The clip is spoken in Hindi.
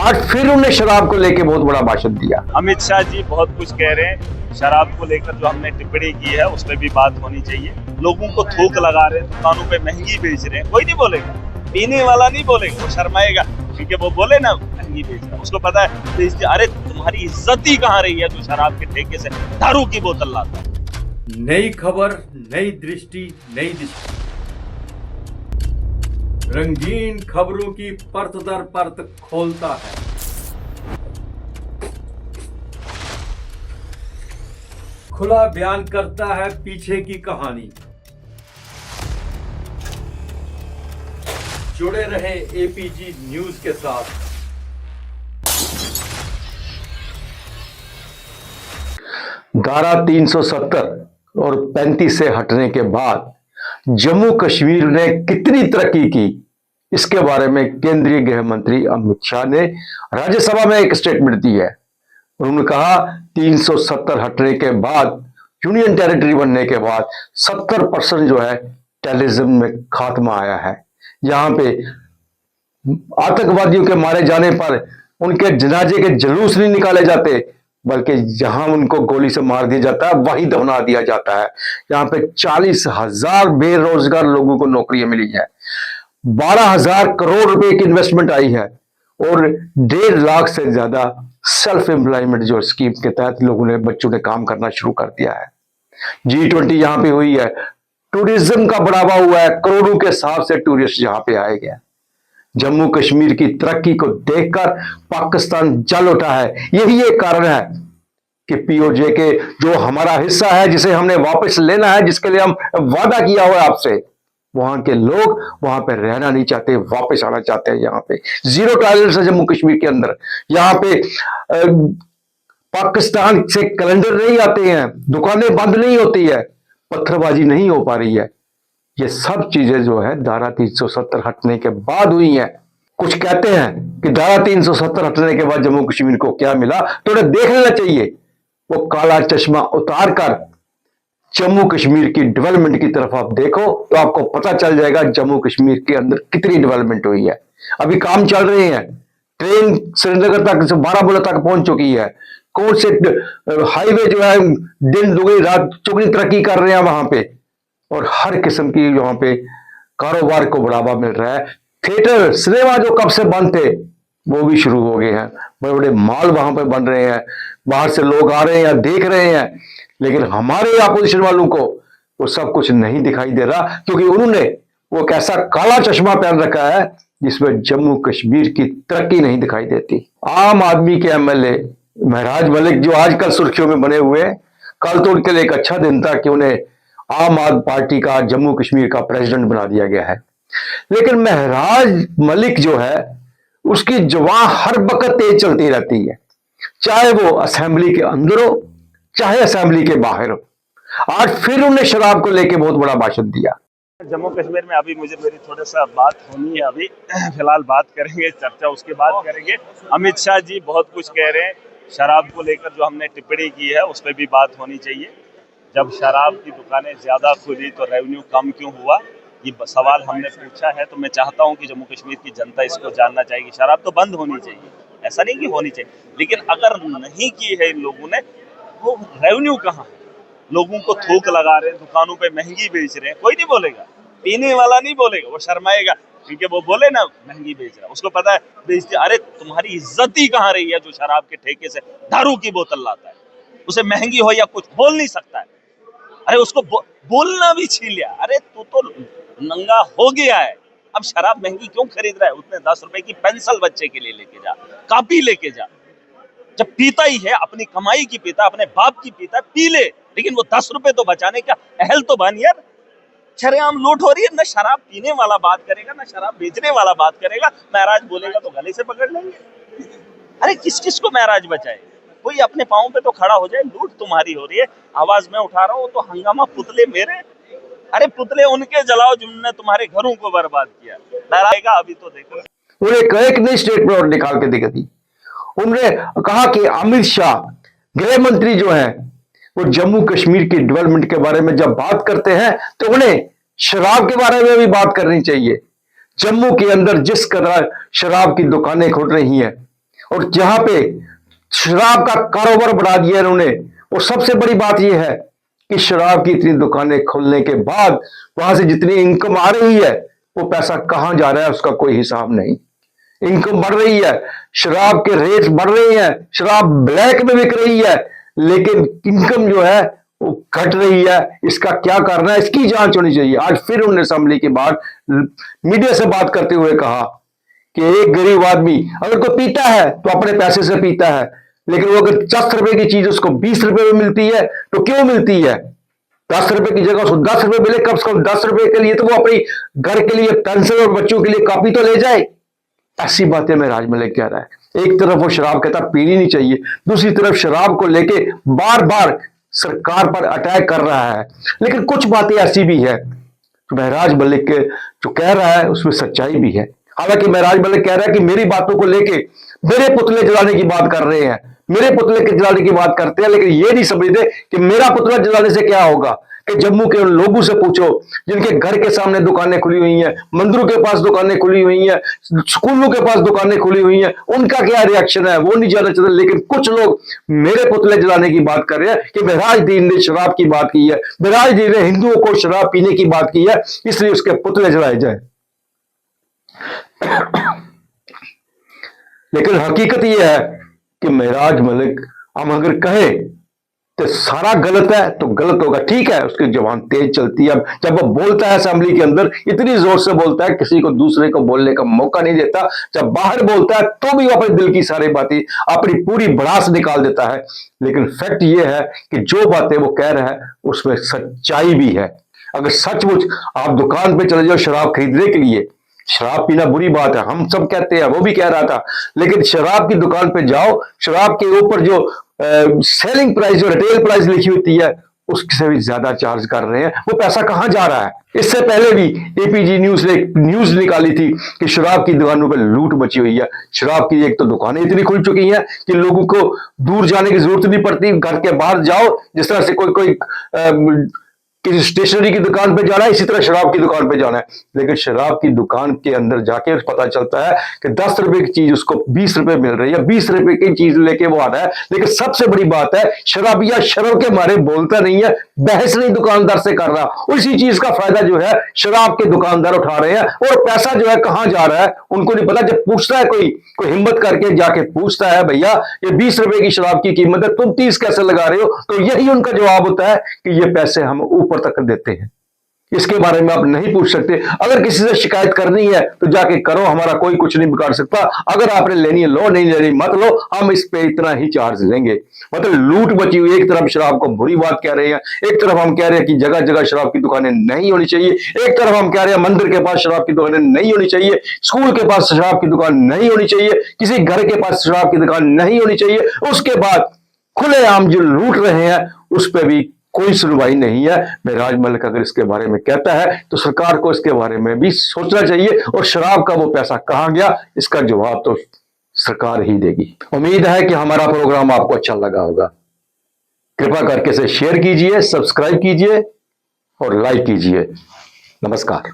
आज फिर उन्हें शराब को लेकर बहुत बड़ा भाषण दिया। अमित शाह जी बहुत कुछ कह रहे हैं, शराब को लेकर जो हमने टिप्पणी की है उस पर भी बात होनी चाहिए। लोगों को थोक लगा रहे हैं, दुकानों पे महंगी बेच रहे हैं, कोई नहीं बोलेगा, पीने वाला नहीं बोलेगा, वो शर्माएगा क्योंकि वो बोले ना महंगी बेच रहा है, उसको पता है। अरे तुम्हारी इज्जत ही कहाँ रही है जो शराब के ठेके से दारू की बोतल लाता है। नई खबर, नई दृष्टि, नई दिशा, रंगीन खबरों की परत दर परत खोलता है। खुला बयान करता है पीछे की कहानी। जुड़े रहे एपीजी न्यूज के साथ। धारा 370 और 35 से हटने के बाद जम्मू कश्मीर ने कितनी तरक्की की, इसके बारे में केंद्रीय गृह मंत्री अमित शाह ने राज्यसभा में एक स्टेटमेंट दी है। उन्होंने कहा 370 हटने के बाद, यूनियन टेरिटरी बनने के बाद 70% जो है टेररिज्म में खात्मा आया है। यहाँ पे आतंकवादियों के मारे जाने पर उनके जनाजे के जुलूस नहीं निकाले जाते, बल्कि जहां उनको गोली से मार दिया जाता है वहीं दफना दिया जाता है। यहाँ पे 40,000 बेरोजगार लोगों को नौकरियां मिली है, 12,000 करोड़ रुपए की इन्वेस्टमेंट आई है और 1.5 लाख से ज्यादा सेल्फ एम्प्लॉयमेंट जो स्कीम के तहत लोगों ने, बच्चों ने काम करना शुरू कर दिया है। G20 यहाँ पे हुई है, टूरिज्म का बढ़ावा हुआ है, करोड़ों के हिसाब से टूरिस्ट यहाँ पे आए गए। जम्मू कश्मीर की तरक्की को देखकर पाकिस्तान जल उठा है। यही एक कारण है कि पीओजे के जो हमारा हिस्सा है, जिसे हमने वापस लेना है, जिसके लिए हम वादा किया हुआ है आपसे, वहां के लोग वहां पे रहना नहीं चाहते, वापस आना चाहते हैं। यहाँ पे जीरो टॉलरेंस है जम्मू कश्मीर के अंदर। यहाँ पे पाकिस्तान से कैलेंडर नहीं आते हैं, दुकानें बंद नहीं होती है, पत्थरबाजी नहीं हो पा रही है। ये सब चीजें जो है धारा 370 हटने के बाद हुई हैं। कुछ कहते हैं कि धारा 370 हटने के बाद जम्मू कश्मीर को क्या मिला, तो उन्हें देख लेना चाहिए। वो काला चश्मा उतार कर जम्मू कश्मीर की डेवलपमेंट की तरफ आप देखो तो आपको पता चल जाएगा जम्मू कश्मीर के अंदर कितनी डेवलपमेंट हुई है। अभी काम चल रहे हैं, ट्रेन श्रीनगर तक से बारामूला तक पहुंच चुकी है। कौन से हाईवे जो है दिन दुगनी रात चौगुनी तरक्की कर रहे हैं वहां पे, और हर किस्म की वहां पे कारोबार को बढ़ावा मिल रहा है। थिएटर, सिनेमा जो कब से बंद थे वो भी शुरू हो गए हैं, बड़े बड़े मॉल वहां पे बन रहे हैं, बाहर से लोग आ रहे हैं या देख रहे हैं। लेकिन हमारे अपोजिशन वालों को वो सब कुछ नहीं दिखाई दे रहा, क्योंकि उन्होंने वो एक ऐसा काला चश्मा पहन रखा है जिसमें जम्मू कश्मीर की तरक्की नहीं दिखाई देती। आम आदमी के एमएलए महराज मलिक जो आजकल सुर्खियों में बने हुए हैं, कल तो उनके लिए एक अच्छा दिन था कि उन्हें आम आदमी पार्टी का जम्मू कश्मीर का प्रेसिडेंट बना दिया गया है। लेकिन महराज मलिक जो है उसकी जुबान हर वक्त तेज चलती रहती है, चाहे वो असेंबली के अंदर हो चाहे असेंबली के बाहर हो। आज फिर उन्हें शराब को लेकर बहुत बड़ा भाषण दिया। जम्मू कश्मीर में अभी मेरी थोड़ा सा बात होनी है, अभी फिलहाल बात करेंगे, चर्चा उसके बाद करेंगे। अमित शाह जी बहुत कुछ कह रहे हैं, शराब को लेकर जो हमने टिप्पणी की है उस पर भी बात होनी चाहिए। जब शराब की दुकानें ज्यादा खुली तो रेवेन्यू कम क्यों हुआ, ये सवाल हमने पूछा है। तो मैं चाहता हूं कि जम्मू कश्मीर की जनता इसको जानना चाहिए। शराब तो बंद होनी चाहिए, ऐसा नहीं कि होनी चाहिए, लेकिन अगर नहीं की है इन लोगों ने, वो रेवेन्यू कहाँ है? लोगों को थोक लगा रहे हैं, दुकानों पे महंगी बेच रहे हैं, कोई नहीं बोलेगा, पीने वाला नहीं बोलेगा, वो शर्माएगा क्योंकि वो बोले ना महंगी बेच रहा है, उसको पता है बेचते। अरे तुम्हारी इज्जत ही कहाँ रही है जो शराब के ठेके से दारू की बोतल लाता है? उसे महंगी हो या कुछ बोल नहीं सकता है। अरे उसको बोलना भी छीन लिया। अरे तू तो नंगा हो गया है, अब शराब महंगी क्यों खरीद रहा है? उसने 10 रुपए की पेंसिल बच्चे के लिए लेके जा, कॉपी लेके जा। जब पीता ही है, अपनी कमाई की पीता, अपने बाप की पीता, पी ले, लेकिन वो 10 रुपए तो बचाने का अहल तो बन यार। शरेआम लूट हो रही है, ना शराब पीने वाला बात करेगा ना शराब बेचने वाला बात करेगा। महराज बोलेगा तो गले से पकड़ लेंगे। अरे किस किस को महराज बचाए? कोई अपने पाँव पे तो खड़ा हो जाए। लूट तुम्हारी हो रही है, आवाज मैं उठा रहा हूँ तो हंगामा पुतले मेरे। अरे पुतले उनके जलाओ जिन्होंने तुम्हारे घरों को बर्बाद किया। डराएगा अभी तो देखो। उन्हें एक नई स्टेटमेंट और निकाल के दिखा दी। उन्होंने कहा कि अमित शाह गृह मंत्री जो है वो जम्मू कश्मीर की डेवलपमेंट के बारे में जब बात करते हैं तो उन्हें शराब के बारे में भी बात करनी चाहिए। जम्मू के अंदर जिस कदर शराब की दुकानें खुल रही हैं और जहां पे शराब का कारोबार बढ़ा दिया इन्होंने, और सबसे बड़ी बात यह है कि शराब की इतनी दुकानें खुलने के बाद वहां से जितनी इनकम आ रही है वो पैसा कहां जा रहा है उसका कोई हिसाब नहीं। इनकम बढ़ रही है, शराब के रेट बढ़ रहे हैं, शराब ब्लैक में बिक रही है, लेकिन इनकम जो है वो घट रही है। इसका क्या करना है, इसकी जांच होनी चाहिए। आज फिर उन्होंने असेंबली के बाद मीडिया से बात करते हुए कहा कि एक गरीब आदमी अगर कोई पीता है तो अपने पैसे से पीता है, लेकिन वो अगर 10 रुपए की चीज उसको 20 रुपए में मिलती है तो क्यों मिलती है? 10 रुपए की जगह उसको 10 रुपए मिले, कम से कम 10 रुपए के लिए तो वो अपनी घर के लिए पेंसिल और बच्चों के लिए कॉपी तो ले जाए। ऐसी बातें महराज मलिक कह रहा है। एक तरफ वो शराब कहता पीनी नहीं चाहिए, दूसरी तरफ शराब को लेके बार बार सरकार पर अटैक कर रहा है। लेकिन कुछ बातें ऐसी भी है तो महराज मलिक के जो कह रहा है उसमें सच्चाई भी है। हालांकि महराज मलिक कह रहा है कि मेरी बातों को लेके मेरे पुतले जलाने की बात कर रहे हैं, मेरे पुतले के जलाने की बात करते हैं, लेकिन ये नहीं समझते कि मेरा पुतला जलाने से क्या होगा। कि जम्मू के उन लोगों से पूछो जिनके घर के सामने दुकानें खुली हुई हैं, मंदिरों के पास दुकानें खुली हुई हैं, स्कूलों के पास दुकानें खुली हुई हैं, उनका क्या रिएक्शन है वो नहीं जाना चाहते। लेकिन कुछ लोग मेरे पुतले जलाने की बात कर रहे हैं कि महराज दीन ने शराब की बात की है, महराज दीन ने हिंदुओं को शराब पीने की बात की है, इसलिए उसके पुतले जलाए जाए। लेकिन हकीकत यह है कि महराज मलिक हम अगर कहें तो सारा गलत है तो गलत होगा। ठीक है, उसकी जबान तेज चलती है। अब जब वो बोलता है असेंबली के अंदर इतनी जोर से बोलता है, किसी को दूसरे को बोलने का मौका नहीं देता। जब बाहर बोलता है तो भी वो अपने दिल की सारी बातें, अपनी पूरी भड़ास निकाल देता है। लेकिन फैक्ट ये है कि जो बातें वो कह रहा है उसमें सच्चाई भी है। अगर सचमुच आप दुकान पे चले जाओ शराब खरीदने के लिए, शराब पीना बुरी बात है, हम सब कहते हैं, वो भी कह रहा था, लेकिन शराब की दुकान पे जाओ, शराब के ऊपर जो सेलिंग प्राइस, जो रिटेल प्राइस लिखी होती है उससे भी ज्यादा चार्ज कर रहे हैं। वो पैसा कहां जा रहा है? इससे पहले भी एपीजी न्यूज ने न्यूज निकाली थी कि शराब की दुकानों पर लूट मची हुई है। शराब की एक तो दुकानें इतनी खुल चुकी हैं कि लोगों को दूर जाने की जरूरत नहीं पड़ती, घर के बाहर जाओ। जिस तरह से कोई किसी स्टेशनरी की दुकान पे जाना है, इसी तरह शराब की दुकान पे जाना है। लेकिन शराब की दुकान के अंदर जाके पता चलता है कि 10 रुपए की चीज उसको 20 रुपए मिल रही है, 20 रुपए की चीज लेके वो आ रहा है। लेकिन सबसे बड़ी बात है, शराबिया शर्म के मारे बोलता नहीं है, बहस नहीं दुकानदार से कर रहा। उसी चीज का फायदा जो है शराब के दुकानदार उठा रहे हैं, और पैसा जो है कहां जा रहा है उनको नहीं पता। जब पूछता है कोई हिम्मत करके जाके पूछता है, भैया ये 20 रुपए की शराब की कीमत है, तुम 30 कैसे लगा रहे हो? तो यही उनका जवाब होता है कि ये पैसे हम ऊपर तक देते हैं, इसके बारे में आप नहीं पूछ सकते। अगर किसी से शिकायत करनी है तो जाके करो, हमारा कोई कुछ नहीं बिगाड़ सकता। अगर आपने लेनी है लो, नहीं लेनी मत लो, हम इस पे इतना ही चार्ज लेंगे। मतलब लूट बची हुई। एक तरफ शराब को बुरी बात कह रहे हैं, एक तरफ हम कह रहे हैं कि जगह जगह शराब की दुकानें नहीं होनी चाहिए, एक तरफ हम कह रहे हैं मंदिर के पास शराब की दुकानें नहीं होनी चाहिए, स्कूल के पास शराब की दुकान नहीं होनी चाहिए, किसी घर के पास शराब की दुकान नहीं होनी चाहिए। उसके बाद खुलेआम जो लूट रहे हैं उस पर भी कोई सुनवाई नहीं है। महराज मलिक अगर इसके बारे में कहता है तो सरकार को इसके बारे में भी सोचना चाहिए, और शराब का वो पैसा कहां गया इसका जवाब तो सरकार ही देगी। उम्मीद है कि हमारा प्रोग्राम आपको अच्छा लगा होगा। कृपा करके इसे शेयर कीजिए, सब्सक्राइब कीजिए और लाइक कीजिए। नमस्कार।